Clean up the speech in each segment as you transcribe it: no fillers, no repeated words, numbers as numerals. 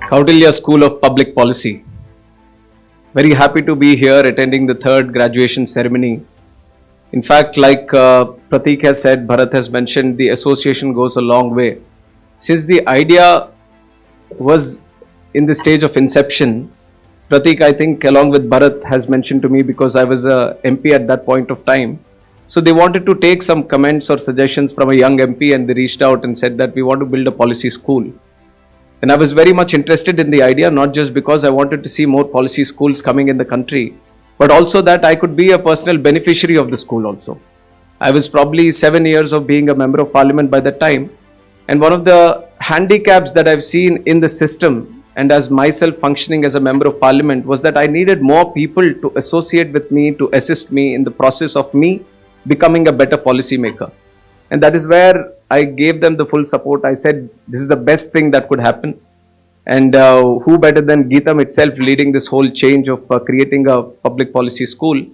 Kautilya School of Public Policy. Very happy to be here attending the third graduation ceremony. In fact, like Pratik has said, Bharat has mentioned, the association goes a long way. Since the idea was in the stage of inception, Pratik, I think, along with Bharat, has mentioned to me because I was a MP at that point of time. So they wanted to take some comments or suggestions from a young MP, and they reached out and said that we want to build a policy school. And I was very much interested in the idea, not just because I wanted to see more policy schools coming in the country, but also that I could be a personal beneficiary of the school also. I was probably 7 years of being a member of parliament by that time. And one of the handicaps that I've seen in the system and as myself functioning as a member of parliament was that I needed more people to associate with me, to assist me in the process of me becoming a better policy maker. And that is where I gave them the full support. I said, this is the best thing that could happen. And who better than Geetam itself leading this whole change of creating a public policy school.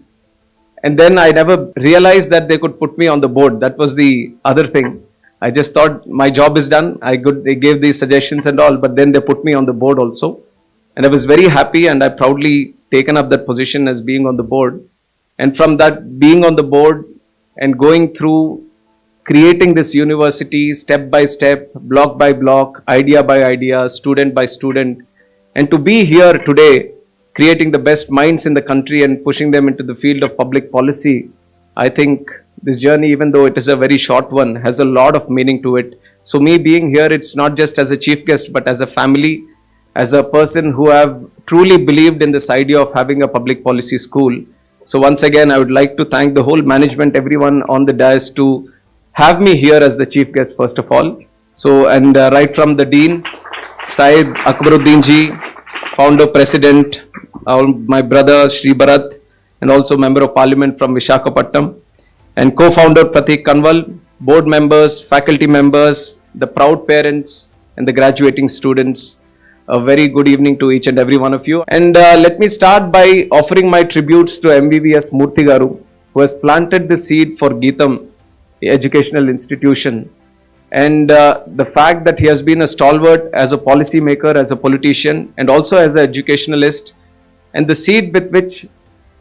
And then I never realized that they could put me on the board. That was the other thing. I just thought my job is done. They gave these suggestions and all, but then they put me on the board also. And I was very happy, and I proudly taken up that position as being on the board. And from that being on the board and going through creating this university step by step, block by block, idea by idea, student by student, and to be here today, creating the best minds in the country and pushing them into the field of public policy, I think this journey, even though it is a very short one, has a lot of meaning to it. So me being here, it's not just as a chief guest, but as a family, as a person who have truly believed in this idea of having a public policy school. So once again, I would like to thank the whole management, everyone on the dais to have me here as the chief guest first of all. So, and right from the Dean, Syed Akbaruddin ji, founder, president, my brother Shri Bharat, and also member of parliament from Visakhapatnam, and co-founder Pratik Kanwal, board members, faculty members, the proud parents, and the graduating students. A very good evening to each and every one of you. And let me start by offering my tributes to MVVS Murthy Garu, who has planted the seed for Geetam educational institution, and the fact that he has been a stalwart as a policy maker, as a politician, and also as an educationalist, and the seed with which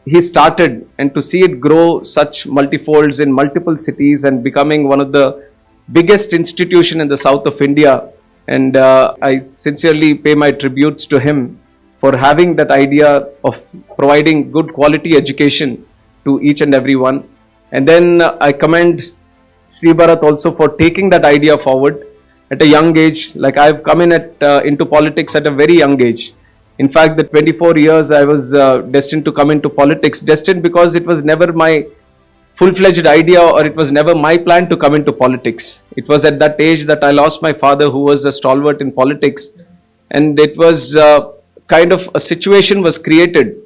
he started, and to see it grow such multifolds in multiple cities and becoming one of the biggest institution in the south of India. And I sincerely pay my tributes to him for having that idea of providing good quality education to each and every one. And then I commend Sri Bharat also for taking that idea forward at a young age. Like I've come in into politics at a very young age. In fact, the 24 years I was destined to come into politics, destined because it was never my full-fledged idea, or it was never my plan to come into politics. It was at that age that I lost my father, who was a stalwart in politics. And it was kind of a situation was created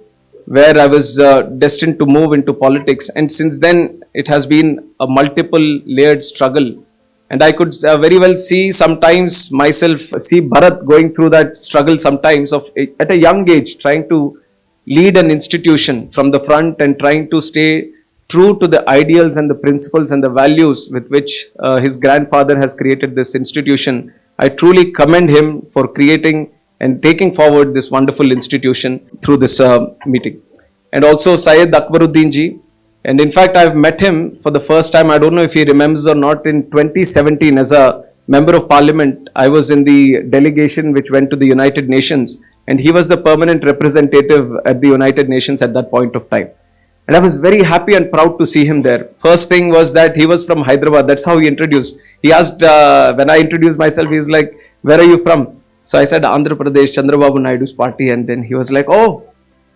where I was destined to move into politics. And since then, it has been a multiple layered struggle. And I could very well see sometimes myself, see Bharat going through that struggle sometimes of at a young age, trying to lead an institution from the front and trying to stay true to the ideals and the principles and the values with which his grandfather has created this institution. I truly commend him for creating and taking forward this wonderful institution through this meeting. And also Syed Akbaruddin ji. And in fact, I've met him for the first time, I don't know if he remembers or not, in 2017 as a member of parliament. I was in the delegation which went to the United Nations, and he was the permanent representative at the United Nations at that point of time. And I was very happy and proud to see him there. First thing was that he was from Hyderabad. That's how he introduced. He asked, when I introduced myself, he's like, where are you from? So I said, Andhra Pradesh, Rammohan Naidu's party. And then he was like, oh,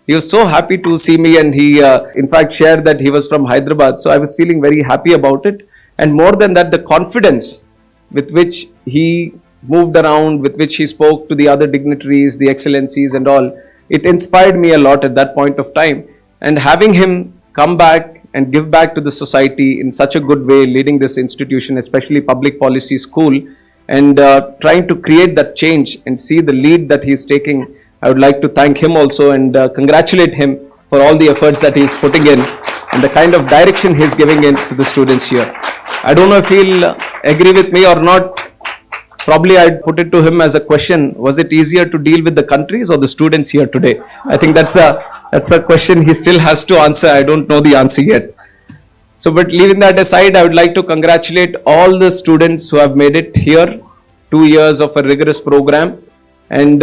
he was so happy to see me. And he, in fact, shared that he was from Hyderabad. So I was feeling very happy about it. And more than that, the confidence with which he moved around, with which he spoke to the other dignitaries, the excellencies and all, it inspired me a lot at that point of time. And having him come back and give back to the society in such a good way, leading this institution, especially public policy school, and trying to create that change and see the lead that he is taking, I would like to thank him also and congratulate him for all the efforts that he is putting in and the kind of direction he is giving in to the students here. I don't know if he'll agree with me or not, Probably I'd put it to him as a question: was it easier to deal with the countries or the students here today? I think that's a question he still has to answer. I don't know the answer yet. So, but leaving that aside, I would like to congratulate all the students who have made it here. 2 years of a rigorous program, and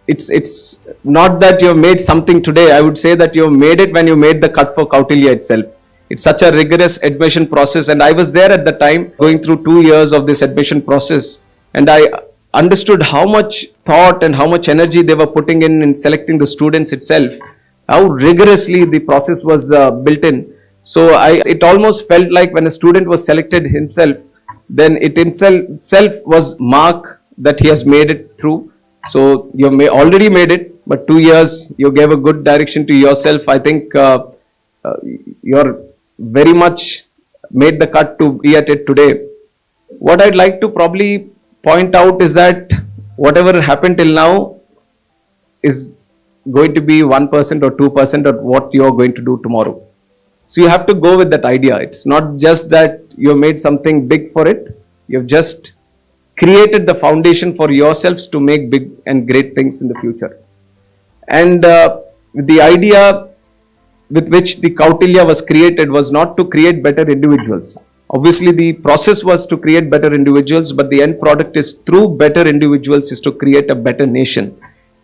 it's not that you have made something today. I would say that you have made it when you made the cut for Kautilya itself. It's such a rigorous admission process, and I was there at the time going through 2 years of this admission process, and I understood how much thought and how much energy they were putting in selecting the students itself, how rigorously the process was built in. So it almost felt like when a student was selected himself, then it itself was mark that he has made it through. So you already made it, but 2 years you gave a good direction to yourself. I think you're very much made the cut to be at it today. What I'd like to probably point out is that whatever happened till now is going to be 1% or 2% of what you're going to do tomorrow. So you have to go with that idea. It's not just that you made something big for it. You've just created the foundation for yourselves to make big and great things in the future. And the idea with which the Kautilya was created was not to create better individuals. Obviously, the process was to create better individuals, but the end product is through better individuals is to create a better nation.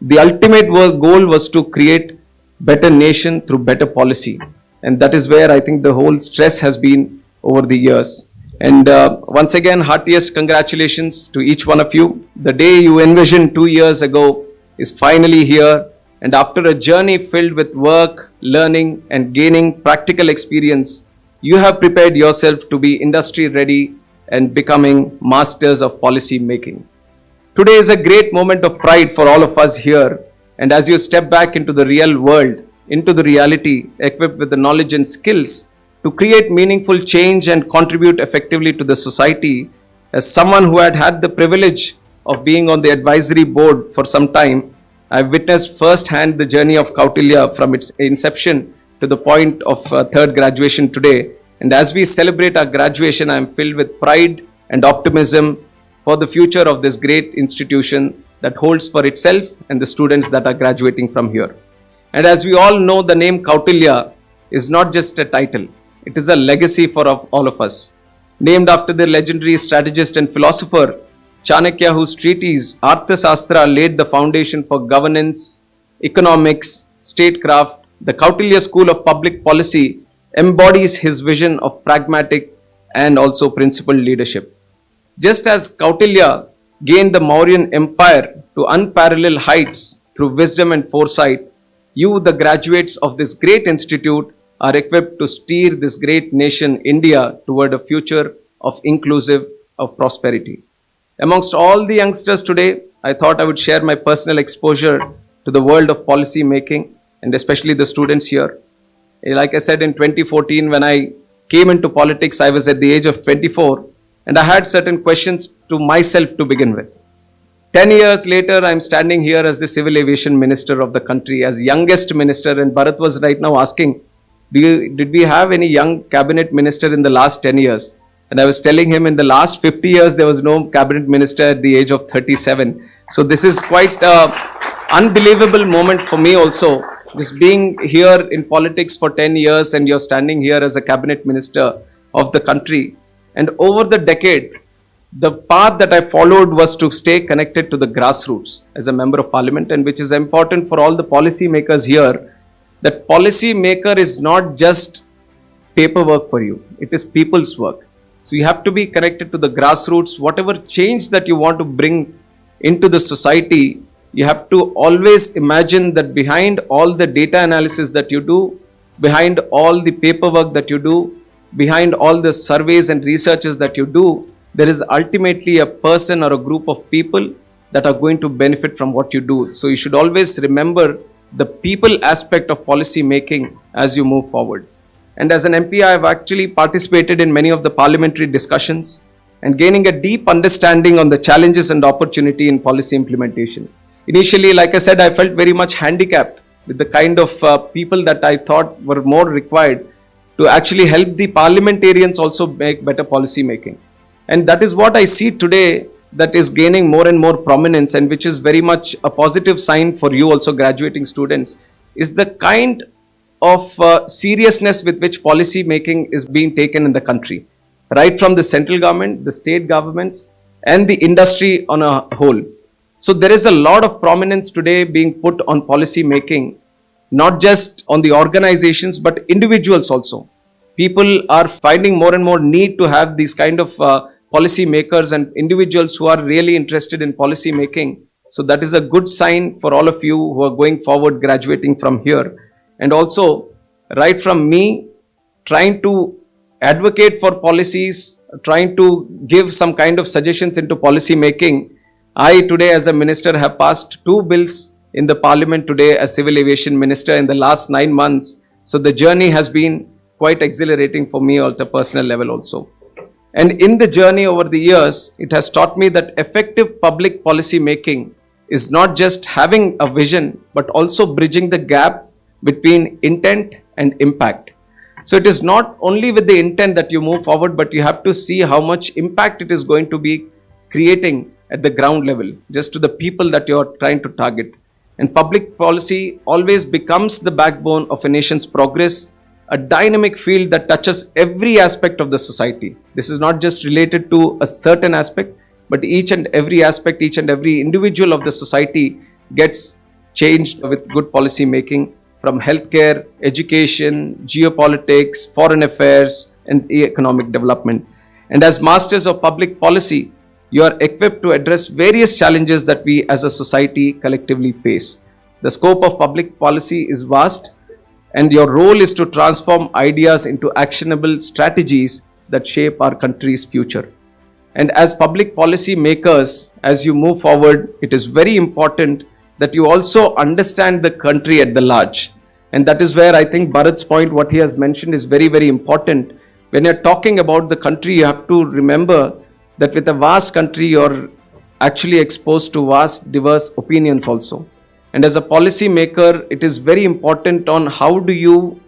The ultimate goal was to create better nation through better policy. And that is where I think the whole stress has been over the years. And once again, heartiest congratulations to each one of you. The day you envisioned 2 years ago is finally here. And after a journey filled with work, learning, and gaining practical experience, you have prepared yourself to be industry ready and becoming masters of policy making. Today is a great moment of pride for all of us here. And as you step back into the real world, into the reality, equipped with the knowledge and skills to create meaningful change and contribute effectively to the society, as someone who had the privilege of being on the advisory board for some time, I've witnessed firsthand the journey of Kautilya from its inception to the point of third graduation today. And as we celebrate our graduation, I am filled with pride and optimism for the future of this great institution that holds for itself and the students that are graduating from here. And as we all know, the name Kautilya is not just a title. It is a legacy for all of us. Named after the legendary strategist and philosopher Chanakya, whose treatise Arthasastra laid the foundation for governance, economics, statecraft, the Kautilya School of Public Policy embodies his vision of pragmatic and also principled leadership. Just as Kautilya gained the Mauryan Empire to unparalleled heights through wisdom and foresight, you, the graduates of this great institute, are equipped to steer this great nation, India, toward a future of prosperity. Amongst all the youngsters today, I thought I would share my personal exposure to the world of policy making and especially the students here. Like I said, in 2014, when I came into politics, I was at the age of 24 and I had certain questions to myself to begin with. 10 years later, I'm standing here as the Civil Aviation Minister of the country, as youngest minister, and Bharat was right now asking, did we have any young cabinet minister in the last 10 years? And I was telling him in the last 50 years, there was no cabinet minister at the age of 37. So this is quite an unbelievable moment for me also. Just being here in politics for 10 years and you're standing here as a cabinet minister of the country. And over the decade, the path that I followed was to stay connected to the grassroots as a member of parliament, and which is important for all the policy makers here, that policy maker is not just paperwork for you. It is people's work. So you have to be connected to the grassroots. Whatever change that you want to bring into the society, you have to always imagine that behind all the data analysis that you do, behind all the paperwork that you do, behind all the surveys and researches that you do, there is ultimately a person or a group of people that are going to benefit from what you do. So you should always remember the people aspect of policy making as you move forward. And as an MP, I have actually participated in many of the parliamentary discussions and gaining a deep understanding on the challenges and opportunity in policy implementation. Initially, like I said, I felt very much handicapped with the kind of people that I thought were more required to actually help the parliamentarians also make better policy making. And that is what I see today, that is gaining more and more prominence, and which is very much a positive sign for you also graduating students, is the kind of seriousness with which policy making is being taken in the country, right from the central government, the state governments, and the industry on a whole. So there is a lot of prominence today being put on policy making, not just on the organizations but individuals also. People are finding more and more need to have these kind of policy makers and individuals who are really interested in policy making. So that is a good sign for all of you who are going forward graduating from here. And also, right from me trying to advocate for policies, trying to give some kind of suggestions into policy making, I today as a minister have passed 2 bills in the parliament today as civil aviation minister in the last 9 months. So the journey has been quite exhilarating for me at a personal level also. And in the journey over the years, it has taught me that effective public policy making is not just having a vision, but also bridging the gap between intent and impact. So it is not only with the intent that you move forward, but you have to see how much impact it is going to be creating at the ground level, just to the people that you are trying to target. And public policy always becomes the backbone of a nation's progress, a dynamic field that touches every aspect of the society. This is not just related to a certain aspect, but each and every aspect, each and every individual of the society gets changed with good policy making, from healthcare, education, geopolitics, foreign affairs, and economic development. And as masters of public policy, you are equipped to address various challenges that we as a society collectively face. The scope of public policy is vast, and your role is to transform ideas into actionable strategies that shape our country's future. And as public policy makers, as you move forward, it is very important that you also understand the country at the large. And that is where I think Bharat's point, what he has mentioned, is very, very important. When you're talking about the country, you have to remember that with a vast country, you're actually exposed to vast, diverse opinions also. And as a policy maker, it is very important on how do you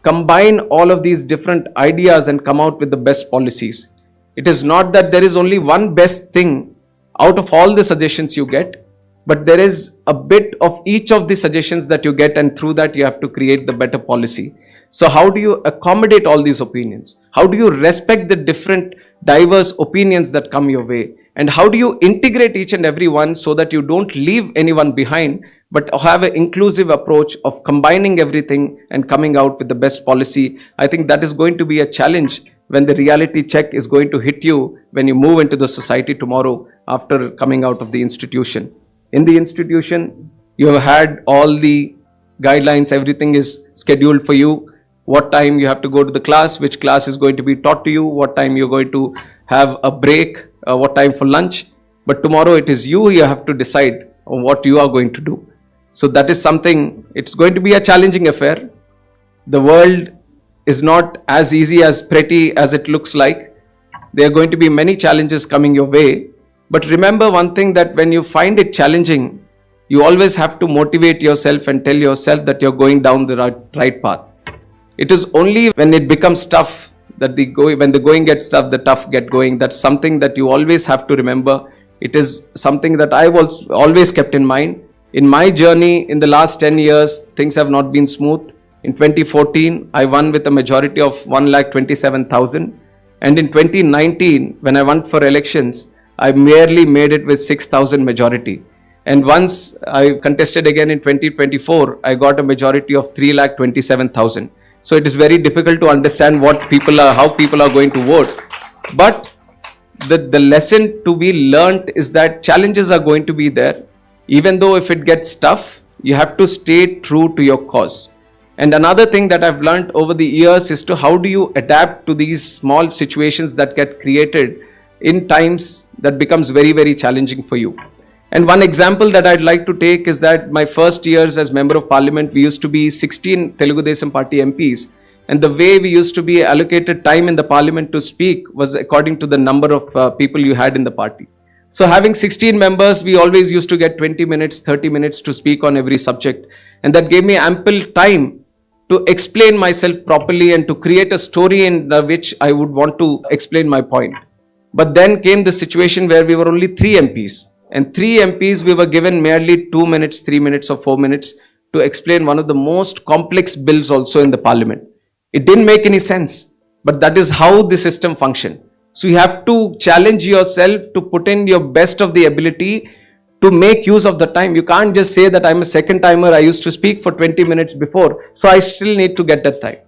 combine all of these different ideas and come out with the best policies. It is not that there is only one best thing out of all the suggestions you get, but there is a bit of each of the suggestions that you get, and through that you have to create the better policy. So how do you accommodate all these opinions? How do you respect the different diverse opinions that come your way? And how do you integrate each and every one so that you don't leave anyone behind, but have an inclusive approach of combining everything and coming out with the best policy? I think that is going to be a challenge when the reality check is going to hit you when you move into the society tomorrow after coming out of the institution. In the institution, you have had all the guidelines, everything is scheduled for you. What time you have to go to the class, which class is going to be taught to you, what time you're going to have a break, what time for lunch. But tomorrow it is you have to decide on what you are going to do. So that is something, it's going to be a challenging affair. The world is not as easy, as pretty as it looks like. There are going to be many challenges coming your way. But remember one thing, that when you find it challenging, you always have to motivate yourself and tell yourself that you're going down the right path. It is only when it becomes tough that when the going gets tough, the tough get going. That's something that you always have to remember. It is something that I was always kept in mind. In my journey in the last 10 years, things have not been smooth. In 2014, I won with a majority of 1,27,000. And in 2019, when I went for elections, I merely made it with 6,000 majority. And once I contested again in 2024, I got a majority of 3,27,000. So it is very difficult to understand how people are going to vote. But the lesson to be learnt is that challenges are going to be there. Even though if it gets tough, you have to stay true to your cause. And another thing that I've learned over the years is to how do you adapt to these small situations that get created in times that becomes very, very challenging for you. And one example that I'd like to take is that my first years as Member of Parliament, we used to be 16 Telugu Desam Party MPs. And the way we used to be allocated time in the Parliament to speak was according to the number of people you had in the party. So having 16 members, we always used to get 20 minutes, 30 minutes to speak on every subject. And that gave me ample time to explain myself properly and to create a story in which I would want to explain my point. But then came the situation where we were only 3 MPs. And 3 MPs, we were given merely 2 minutes, 3 minutes, or 4 minutes to explain one of the most complex bills also in the parliament. It didn't make any sense, but that is how the system functioned. So you have to challenge yourself to put in your best of the ability to make use of the time. You can't just say that I'm a second timer, I used to speak for 20 minutes before, so I still need to get that time.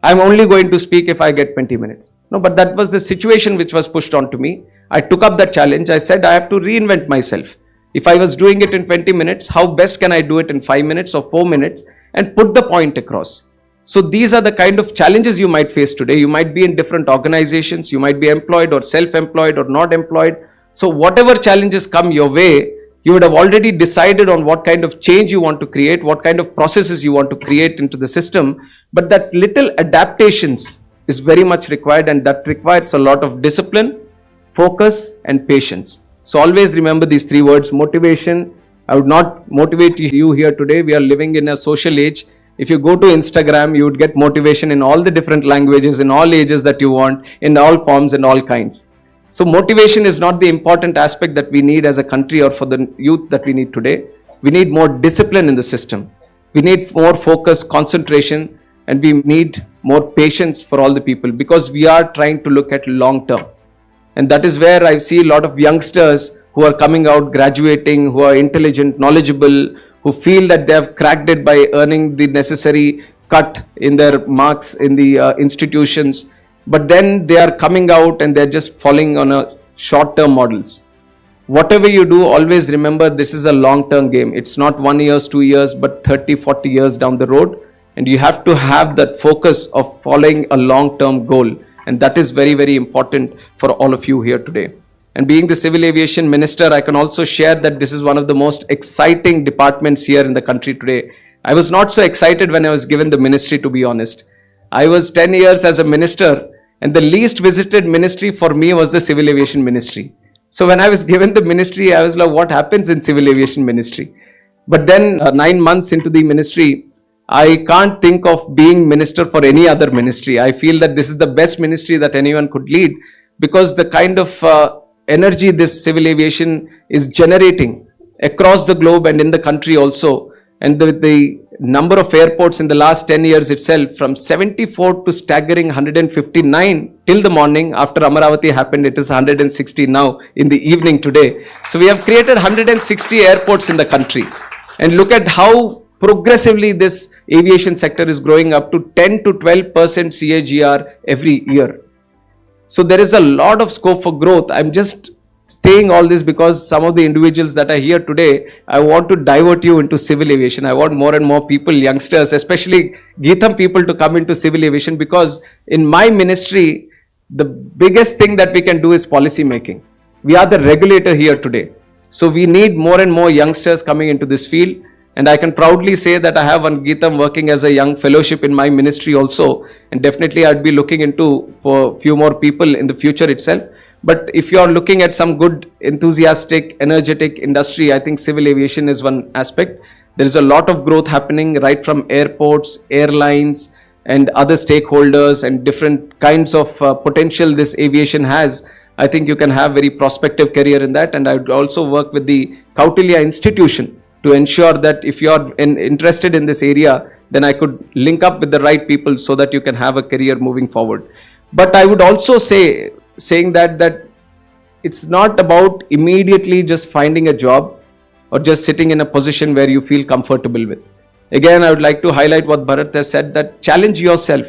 I'm only going to speak if I get 20 minutes. No, but that was the situation which was pushed onto me. I took up that challenge. I said I have to reinvent myself. If I was doing it in 20 minutes, how best can I do it in 5 minutes or 4 minutes and put the point across? So these are the kind of challenges you might face today. You might be in different organizations, you might be employed or self-employed or not employed. So whatever challenges come your way, you would have already decided on what kind of change you want to create, what kind of processes you want to create into the system. But that's little adaptations is very much required, and that requires a lot of discipline, focus, and patience. So always remember these 3 words: motivation. I would not motivate you here today. We are living in a social age. If you go to Instagram, you would get motivation in all the different languages, in all ages that you want, in all forms and all kinds. So motivation is not the important aspect that we need as a country or for the youth that we need today. We need more discipline in the system. We need more focus, concentration, and we need more patience for all the people, because we are trying to look at long term. And that is where I see a lot of youngsters who are coming out, graduating, who are intelligent, knowledgeable, who feel that they have cracked it by earning the necessary cut in their marks in the institutions. But then they are coming out and they're just falling on a short-term models. Whatever you do, always remember this is a long-term game. It's not 1 year, 2 years, but 30, 40 years down the road. And you have to have that focus of following a long-term goal. And that is very, very important for all of you here today. And being the Civil Aviation Minister, I can also share that this is one of the most exciting departments here in the country today. I was not so excited when I was given the ministry, to be honest. I was 10 years as a minister, and the least visited ministry for me was the Civil Aviation Ministry. So when I was given the ministry, I was like, what happens in Civil Aviation Ministry? But then 9 months into the ministry, I can't think of being minister for any other ministry. I feel that this is the best ministry that anyone could lead, because the kind of energy this civil aviation is generating across the globe and in the country also. And the number of airports in the last 10 years itself, from 74 to staggering 159 till the morning. After Amaravati happened, it is 160 now in the evening today. So we have created 160 airports in the country. And look at how progressively this aviation sector is growing up to 10 to 12% CAGR every year. So there is a lot of scope for growth. I'm just saying all this because some of the individuals that are here today, I want to divert you into civil aviation. I want more and more people, youngsters, especially Geetham people, to come into civil aviation, because in my ministry, the biggest thing that we can do is policy making. We are the regulator here today. So we need more and more youngsters coming into this field. And I can proudly say that I have one Geetham working as a young fellowship in my ministry also. And definitely I'd be looking into for a few more people in the future itself. But if you are looking at some good, enthusiastic, energetic industry, I think civil aviation is one aspect. There is a lot of growth happening right from airports, airlines, and other stakeholders, and different kinds of potential this aviation has. I think you can have very prospective career in that. And I would also work with the Kautilya institution to ensure that if you are interested in this area, then I could link up with the right people so that you can have a career moving forward. But I would also saying that it's not about immediately just finding a job or just sitting in a position where you feel comfortable with. Again, I would like to highlight what Bharat has said, that challenge yourself.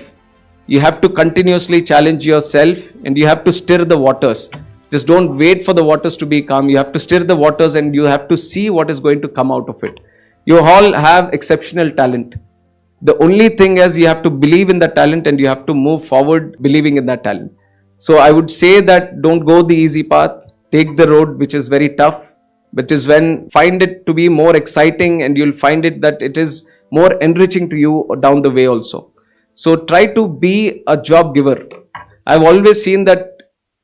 You have to continuously challenge yourself, and you have to stir the waters. Just don't wait for the waters to be calm. You have to stir the waters, and you have to see what is going to come out of it. You all have exceptional talent. The only thing is you have to believe in the talent, and you have to move forward believing in that talent. So I would say that don't go the easy path. Take the road which is very tough, which is when find it to be more exciting, and you'll find it that it is more enriching to you down the way also. So try to be a job giver. I've always seen that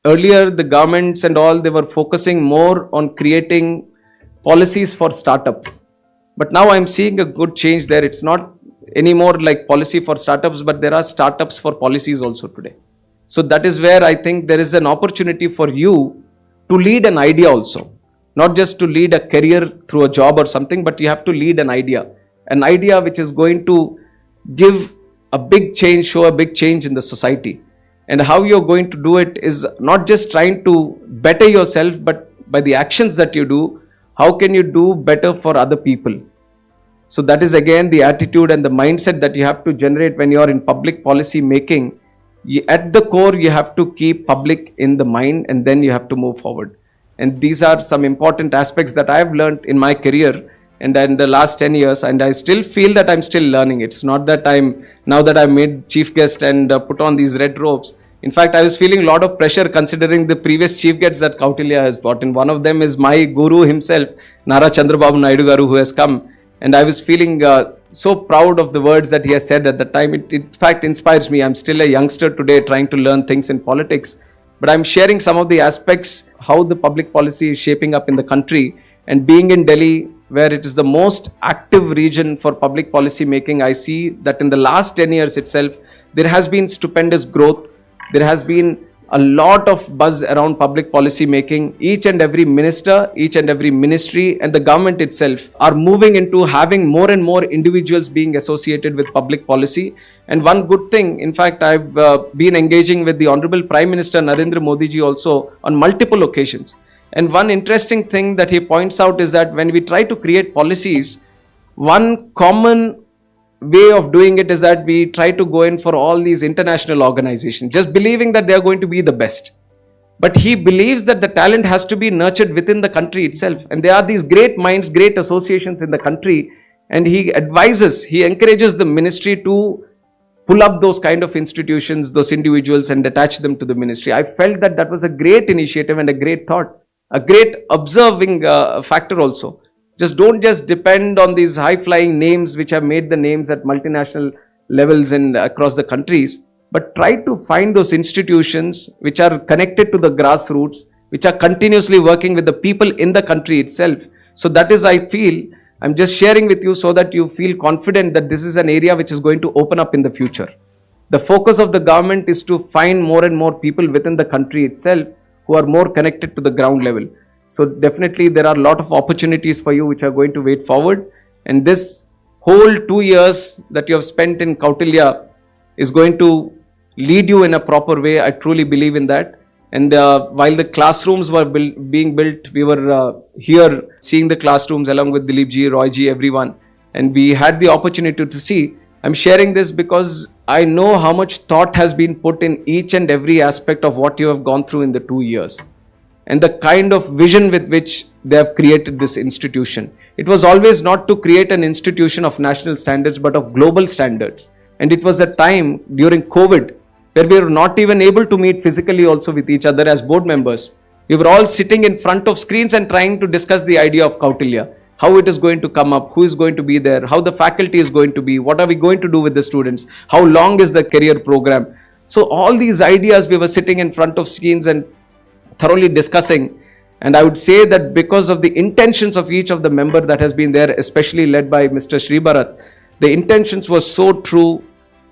earlier the governments and all, they were focusing more on creating policies for startups. But now I'm seeing a good change there. It's not anymore like policy for startups, but there are startups for policies also today. So that is where I think there is an opportunity for you to lead an idea also. Not just to lead a career through a job or something, but you have to lead an idea which is going to give a big change, show a big change in the society. And how you're going to do it is not just trying to better yourself, but by the actions that you do, how can you do better for other people? So that is again the attitude and the mindset that you have to generate when you are in public policy making. At the core, you have to keep public in the mind, and then you have to move forward. And these are some important aspects that I have learned in my career and in the last 10 years, and I still feel that I'm still learning. It's not that now that I've made chief guest and put on these red robes. In fact, I was feeling a lot of pressure considering the previous chief guests that Kautilya has brought in. One of them is my guru himself, Nara Chandrababu Naidu garu, who has come. And I was feeling so proud of the words that he has said at the time. It in fact inspires me. I'm still a youngster today trying to learn things in politics. But I'm sharing some of the aspects, how the public policy is shaping up in the country. And being in Delhi, where it is the most active region for public policy making, I see that in the last 10 years itself, there has been stupendous growth. There has been a lot of buzz around public policy making. Each and every minister, each and every ministry, and the government itself are moving into having more and more individuals being associated with public policy. And one good thing, in fact, I've been engaging with the Honorable Prime Minister Narendra Modi ji also on multiple occasions. And one interesting thing that he points out is that when we try to create policies, one common way of doing it is that we try to go in for all these international organizations, just believing that they are going to be the best. But he believes that the talent has to be nurtured within the country itself. And there are these great minds, great associations in the country. And he encourages the ministry to pull up those kind of institutions, those individuals, and attach them to the ministry. I felt that that was a great initiative and a great thought, a great observing factor also. Don't depend on these high-flying names which have made the names at multinational levels and across the countries, but try to find those institutions which are connected to the grassroots, which are continuously working with the people in the country itself. So that is, I feel, I'm just sharing with you so that you feel confident that this is an area which is going to open up in the future. The focus of the government is to find more and more people within the country itself who are more connected to the ground level. So definitely there are a lot of opportunities for you which are going to wait forward. And this whole 2 years that you have spent in Kautilya is going to lead you in a proper way. I truly believe in that. And while the classrooms were being built, we were here seeing the classrooms along with Dilip ji, Roy ji, everyone. And we had the opportunity to see. I'm sharing this because I know how much thought has been put in each and every aspect of what you have gone through in the 2 years. And the kind of vision with which they have created this institution. It was always not to create an institution of national standards, but of global standards. And it was a time during COVID where we were not even able to meet physically also with each other as board members. We were all sitting in front of screens and trying to discuss the idea of Kautilya, how it is going to come up, who is going to be there, how the faculty is going to be, what are we going to do with the students, how long is the career program. So all these ideas we were sitting in front of screens and thoroughly discussing. And I would say that because of the intentions of each of the member that has been there, especially led by Mr. Sri Bharat, the intentions were so true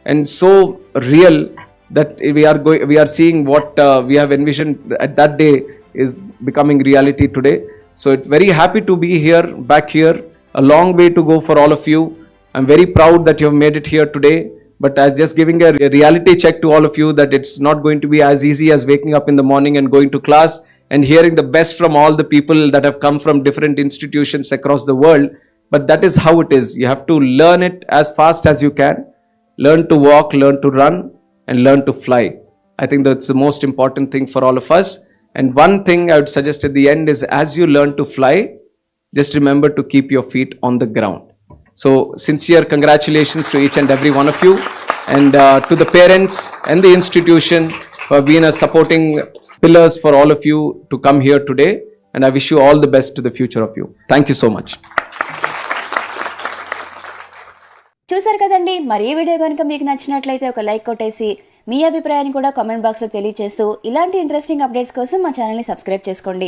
and so real that we are seeing what we have envisioned at that day is becoming reality today. So it's very happy to be here, back here, a long way to go for all of you. I'm very proud that you have made it here today. But I'm just giving a reality check to all of you that it's not going to be as easy as waking up in the morning and going to class and hearing the best from all the people that have come from different institutions across the world. But that is how it is. You have to learn it as fast as you can. Learn to walk, learn to run, and learn to fly. I think that's the most important thing for all of us. And one thing I would suggest at the end is as you learn to fly, just remember to keep your feet on the ground. So sincere congratulations to each and every one of you, and to the parents and the institution for being a supporting pillars for all of you to come here today. And I wish you all the best to the future of you. Thank you so much. చూసారు కదండి. మరి ఈ video కనుక మీకు నచ్చినట్లయితే ఒక like కొట్టేసి మీ అభిప్రాయాన్ని కూడా కామెంట్ బాక్స్లో తెలియజేస్తూ ఇలాంటి ఇంట్రెస్టింగ్ అప్డేట్స్ కోసం మా ఛానల్ని సబ్స్క్రైబ్ చేసుకోండి.